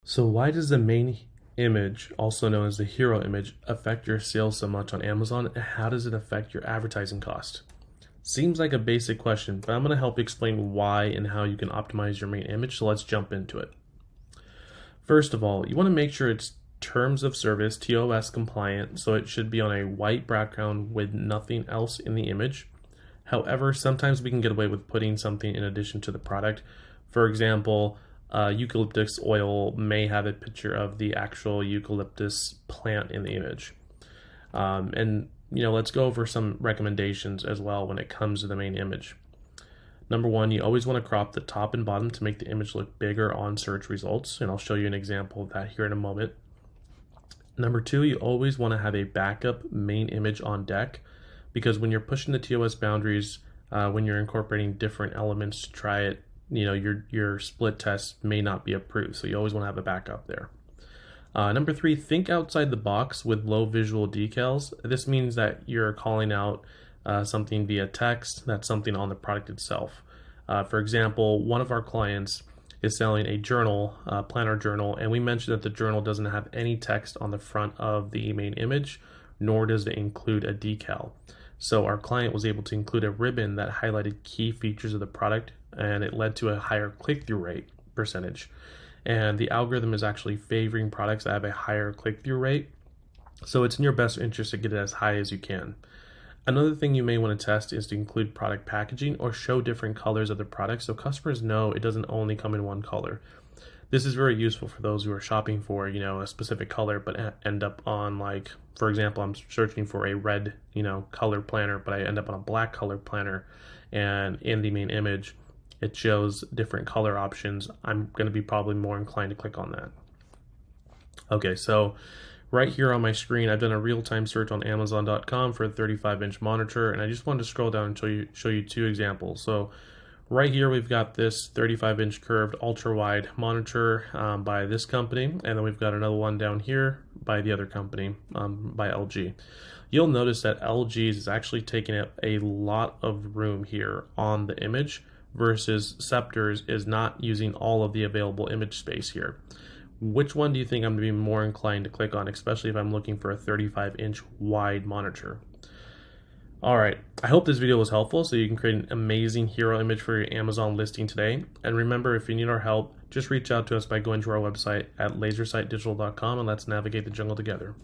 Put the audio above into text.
So why does the main image, also known as the hero image, affect your sales so much on Amazon, and how does it affect your advertising cost? Seems like a basic question, but I'm going to help explain why and how you can optimize your main image, so let's jump into it. First of all, you want to make sure it's terms of service TOS compliant, so it should be on a white background with nothing else in the image. However, sometimes we can get away with putting something in addition to the product. For example, eucalyptus oil may have a picture of the actual eucalyptus plant in the image. Let's go over some recommendations as well when it comes to the main image. Number one, you always want to crop the top and bottom to make the image look bigger on search results, and I'll show you an example of that here in a moment. Number two, you always want to have a backup main image on deck, because when you're pushing the TOS boundaries, when you're incorporating different elements to try it, your split test may not be approved. So you always want to have a backup there. Number three, think outside the box with low visual decals. This means that you're calling out something via text, that's something on the product itself. For example, one of our clients is selling a journal, planner journal, and we mentioned that the journal doesn't have any text on the front of the main image, nor does it include a decal. So our client was able to include a ribbon that highlighted key features of the product, and it led to a higher click-through rate percentage. And the algorithm is actually favoring products that have a higher click-through rate. So it's in your best interest to get it as high as you can. Another thing you may want to test is to include product packaging or show different colors of the product so customers know it doesn't only come in one color. This is very useful for those who are shopping for, a specific color, but end up on, like, for example, I'm searching for a red, color planner, but I end up on a black color planner, and in the main image, it shows different color options. I'm going to be probably more inclined to click on that. Okay, so right here on my screen, I've done a real-time search on Amazon.com for a 35-inch monitor, and I just wanted to scroll down and show you two examples. So right here, we've got this 35-inch curved ultra-wide monitor by this company, and then we've got another one down here by the other company, by LG. You'll notice that LG's is actually taking up a lot of room here on the image, versus Scepter's is not using all of the available image space here. Which one do you think I'm going to be more inclined to click on, especially if I'm looking for a 35-inch wide monitor? Alright, I hope this video was helpful so you can create an amazing hero image for your Amazon listing today. And remember, if you need our help, just reach out to us by going to our website at lasersightdigital.com, and let's navigate the jungle together.